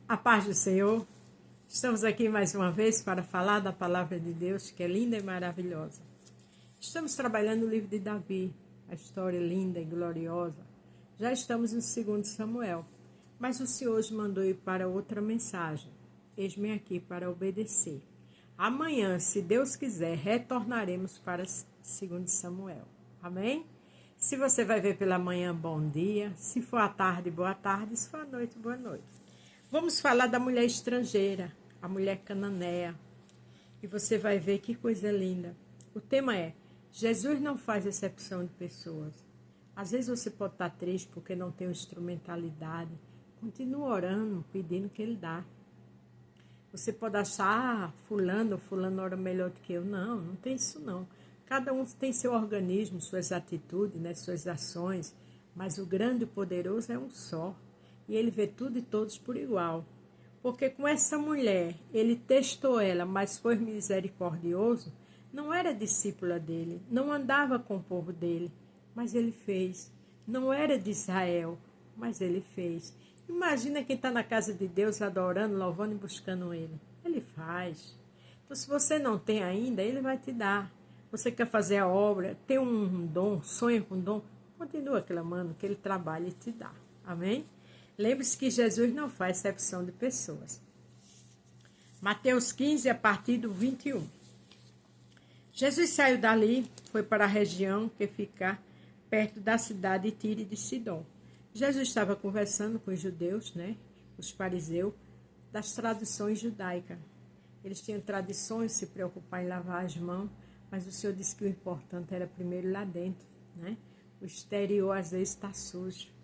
A paz do Senhor. Estamos aqui mais uma vez para falar da palavra de Deus, que é linda e maravilhosa. Estamos trabalhando o livro de Davi, a história linda e gloriosa. Já estamos no 2 Samuel, mas o Senhor hoje mandou ir para outra mensagem. Eis-me aqui para obedecer. Amanhã, se Deus quiser, retornaremos para 2 Samuel. Amém? Se você vai ver pela manhã, bom dia. Se for à tarde, boa tarde. Se for à noite, boa noite. Vamos falar da mulher estrangeira, a mulher cananeia. E você vai ver que coisa linda. O tema é: Jesus não faz exceção de pessoas. Às vezes você pode estar triste porque não tem uma instrumentalidade. Continua orando, pedindo que Ele dá. Você pode achar, fulano ora melhor do que eu. Não, não tem isso não. Cada um tem seu organismo, suas atitudes, né, suas ações. Mas o grande e poderoso é um só. E Ele vê tudo e todos por igual. Porque com essa mulher, Ele testou ela, mas foi misericordioso. Não era discípula dele, não andava com o povo dele, mas Ele fez. Não era de Israel, mas Ele fez. Imagina quem está na casa de Deus adorando, louvando e buscando Ele. Ele faz. Então, se você não tem ainda, Ele vai te dar. Você quer fazer a obra, tem um dom, sonha com dom, continua clamando que Ele trabalha e te dá. Amém? Lembre-se que Jesus não faz exceção de pessoas. Mateus 15, a partir do 21. Jesus saiu dali, foi para a região que fica perto da cidade de Tiro e de Sidom. Jesus estava conversando com os judeus, né, os fariseus, das tradições judaicas. Eles tinham tradições de se preocupar em lavar as mãos, mas o Senhor disse que o importante era primeiro lá dentro, né? O exterior às vezes está sujo.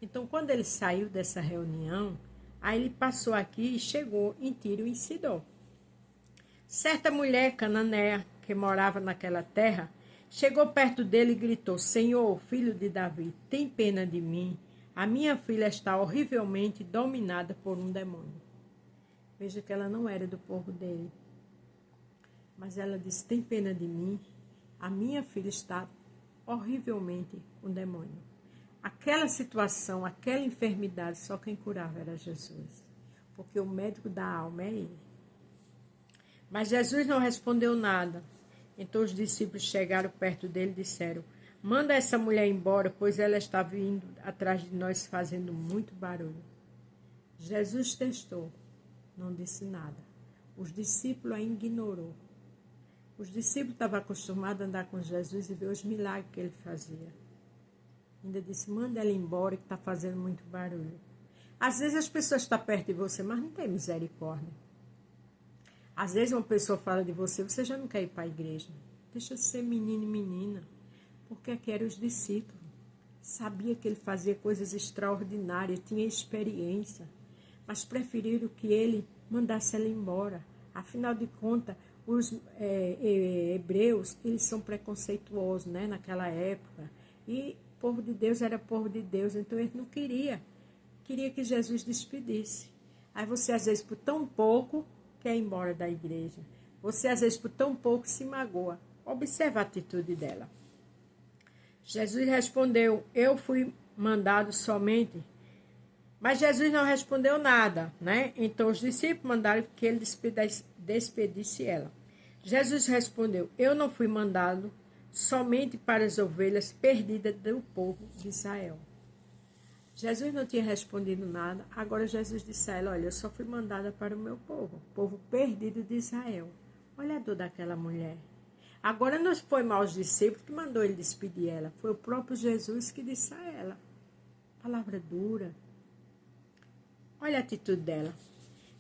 Então, quando ele saiu dessa reunião, aí ele passou aqui e chegou em Tiro e Sidom. Certa mulher cananeia que morava naquela terra chegou perto dele e gritou: Senhor, filho de Davi, tem pena de mim. A minha filha está horrivelmente dominada por um demônio. Veja que ela não era do povo dele. Mas ela disse: tem pena de mim. A minha filha está horrivelmente com demônio. Aquela situação, aquela enfermidade, só quem curava era Jesus. Porque o médico da alma é Ele. Mas Jesus não respondeu nada. Então os discípulos chegaram perto dele e disseram: manda essa mulher embora, pois ela está vindo atrás de nós fazendo muito barulho. Jesus testou, não disse nada. Os discípulos a ignorou. Os discípulos estavam acostumados a andar com Jesus e ver os milagres que ele fazia. Ainda disse: manda ela embora que está fazendo muito barulho. Às vezes as pessoas estão perto de você, mas não tem misericórdia. Às vezes uma pessoa fala de você, você já não quer ir para a igreja. Deixa de ser menino e menina. Porque aqui eram os discípulos. Sabia que ele fazia coisas extraordinárias, tinha experiência. Mas preferiram que ele mandasse ela embora. Afinal de contas, os hebreus, eles são preconceituosos, né, naquela época. E o povo de Deus era povo de Deus, então ele não queria que Jesus despedisse. Aí você, às vezes, por tão pouco, quer ir embora da igreja. Você, às vezes, por tão pouco, se magoa. Observa a atitude dela. Jesus respondeu: eu fui mandado somente. Mas Jesus não respondeu nada, né? Então os discípulos mandaram que ele despedisse ela. Jesus respondeu: eu não fui mandado somente para as ovelhas perdidas do povo de Israel. Jesus não tinha respondido nada. Agora Jesus disse a ela: olha, eu só fui mandada para o meu povo, o povo perdido de Israel. Olha a dor daquela mulher. Agora não foi mal os discípulos que mandou ele despedir ela. Foi o próprio Jesus que disse a ela. Palavra dura. Olha a atitude dela.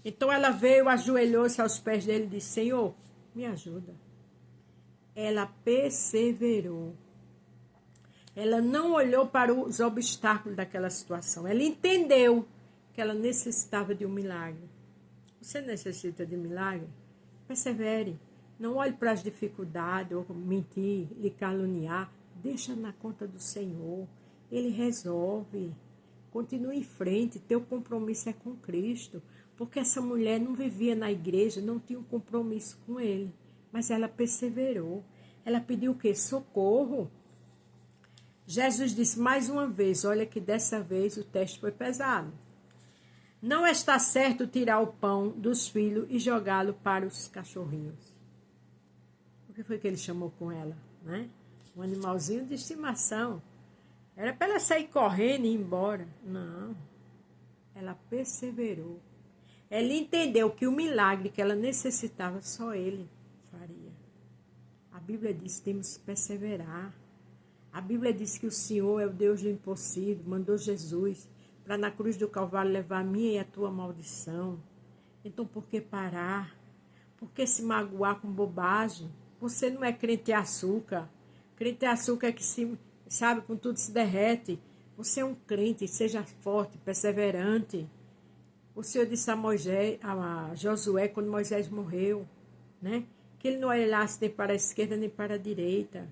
Então ela veio, ajoelhou-se aos pés dele e disse: Senhor, me ajuda. Ela perseverou. Ela não olhou para os obstáculos daquela situação. Ela entendeu que ela necessitava de um milagre. Você necessita de milagre? Persevere. Não olhe para as dificuldades, ou mentir, lhe caluniar. Deixa na conta do Senhor. Ele resolve. Continue em frente. Teu compromisso é com Cristo. Porque essa mulher não vivia na igreja, não tinha um compromisso com Ele. Mas ela perseverou. Ela pediu o quê? Socorro. Jesus disse mais uma vez: olha que dessa vez o teste foi pesado. Não está certo tirar o pão dos filhos e jogá-lo para os cachorrinhos. O que foi que ele chamou com ela, né? Um animalzinho de estimação. Era para ela sair correndo e ir embora. Não. Ela perseverou. Ela entendeu que o milagre que ela necessitava, só ele faria. A Bíblia diz que temos que perseverar. A Bíblia diz que o Senhor é o Deus do impossível. Mandou Jesus para na cruz do Calvário levar a minha e a tua maldição. Então, por que parar? Por que se magoar com bobagem? Você não é crente em açúcar. Crente em açúcar é que se, sabe, com tudo se derrete. Você é um crente, seja forte, perseverante. O Senhor disse a Josué, quando Moisés morreu, né? Que ele não olhasse nem para a esquerda nem para a direita.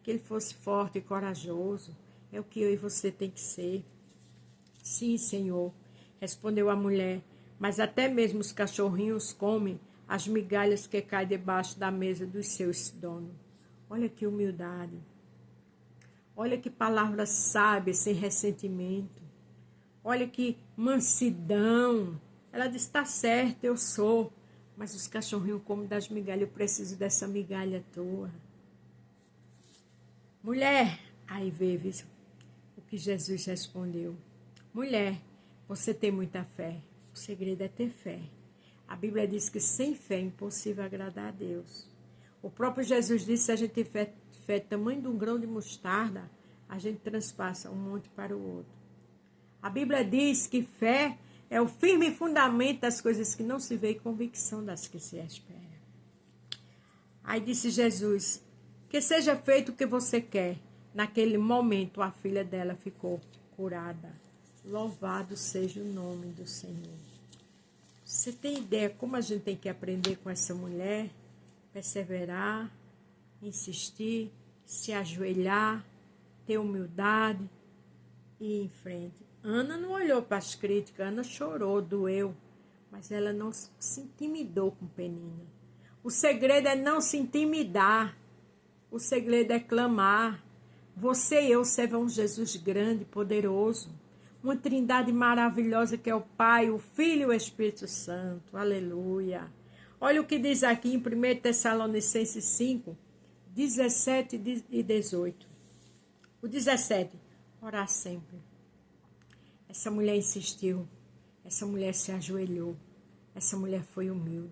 Que ele fosse forte e corajoso. É o que eu e você tem que ser. Sim, Senhor, respondeu a mulher, mas até mesmo os cachorrinhos comem as migalhas que caem debaixo da mesa dos seus donos. Olha que humildade. Olha que palavra sábia, sem ressentimento. Olha que mansidão. Ela disse, está certo, eu sou. Mas os cachorrinhos comem das migalhas, eu preciso dessa migalha tua. Mulher, aí veio o que Jesus respondeu. Mulher, você tem muita fé. O segredo é ter fé. A Bíblia diz que sem fé é impossível agradar a Deus. O próprio Jesus disse que se a gente tiver fé tamanho de um grão de mostarda, a gente transpassa um monte para o outro. A Bíblia diz que fé é o firme fundamento das coisas que não se vê e convicção das que se espera. Aí disse Jesus, que seja feito o que você quer. Naquele momento a filha dela ficou curada. Louvado seja o nome do Senhor. Você tem ideia como a gente tem que aprender com essa mulher? Perseverar, insistir, se ajoelhar, ter humildade e ir em frente. Ana não olhou para as críticas, Ana chorou, doeu, mas ela não se intimidou com Penina. O segredo é não se intimidar, o segredo é clamar. Você e eu servem um Jesus grande, poderoso, uma trindade maravilhosa que é o Pai, o Filho e o Espírito Santo. Aleluia. Olha o que diz aqui em 1 Tessalonicenses 5, 17 e 18. O 17, orar sempre. Essa mulher insistiu, essa mulher se ajoelhou, essa mulher foi humilde.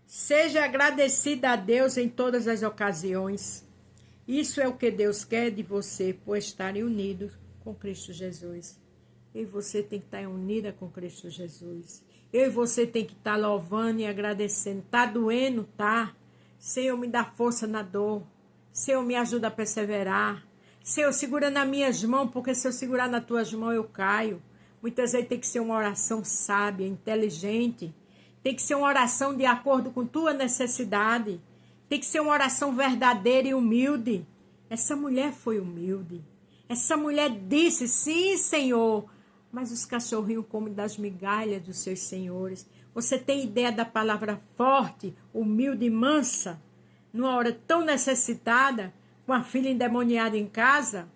Seja agradecida a Deus em todas as ocasiões. Isso é o que Deus quer de você, por estarem unidos com Cristo Jesus. Eu e você tem que estar unida com Cristo Jesus. Eu e você tem que estar louvando e agradecendo. Tá doendo? Tá. Senhor, me dá força na dor. Senhor, me ajuda a perseverar. Senhor, segura nas minhas mãos, porque se eu segurar nas tuas mãos eu caio. Muitas vezes tem que ser uma oração sábia, inteligente. Tem que ser uma oração de acordo com tua necessidade. Tem que ser uma oração verdadeira e humilde. Essa mulher foi humilde. Essa mulher disse, sim, Senhor, mas os cachorrinhos comem das migalhas dos seus senhores. Você tem ideia da palavra forte, humilde e mansa? Numa hora tão necessitada, com a filha endemoniada em casa?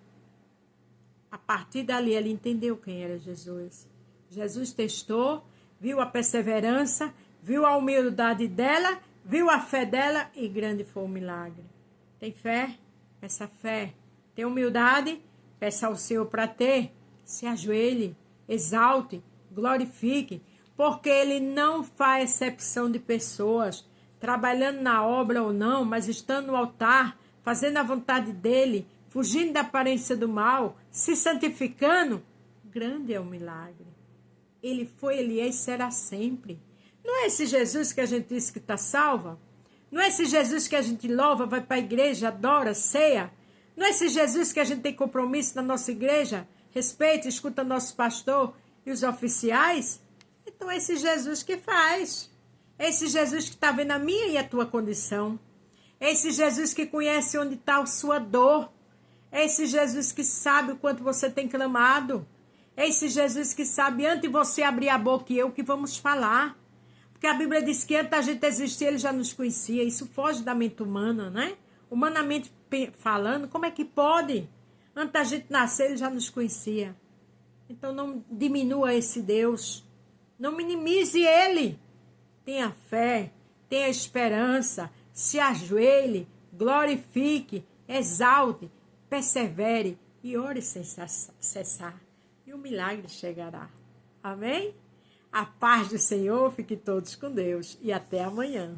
A partir dali, ela entendeu quem era Jesus. Jesus testou, viu a perseverança, viu a humildade dela, viu a fé dela e grande foi o milagre. Tem fé? Peça fé. Tem humildade? Peça ao Senhor para ter. Se ajoelhe, exalte, glorifique, porque Ele não faz exceção de pessoas, trabalhando na obra ou não, mas estando no altar, fazendo a vontade dEle, fugindo da aparência do mal, se santificando. Grande é o milagre. Ele foi, Ele é e será sempre. Não é esse Jesus que a gente diz que está salva? Não é esse Jesus que a gente louva, vai para a igreja, adora, ceia? Não é esse Jesus que a gente tem compromisso na nossa igreja? Respeita, escuta nosso pastor e os oficiais? Então é esse Jesus que faz. É esse Jesus que está vendo a minha e a tua condição. É esse Jesus que conhece onde está a sua dor. É esse Jesus que sabe o quanto você tem clamado. É esse Jesus que sabe, antes de você abrir a boca e eu, que vamos falar. Porque a Bíblia diz que antes da gente existir, Ele já nos conhecia. Isso foge da mente humana, né? Humanamente falando, como é que pode? Antes da gente nascer, Ele já nos conhecia. Então não diminua esse Deus, não minimize ele. Tenha fé, tenha esperança, se ajoelhe, glorifique, exalte, persevere e ore sem cessar. E o milagre chegará. Amém? A paz do Senhor, fique todos com Deus e até amanhã.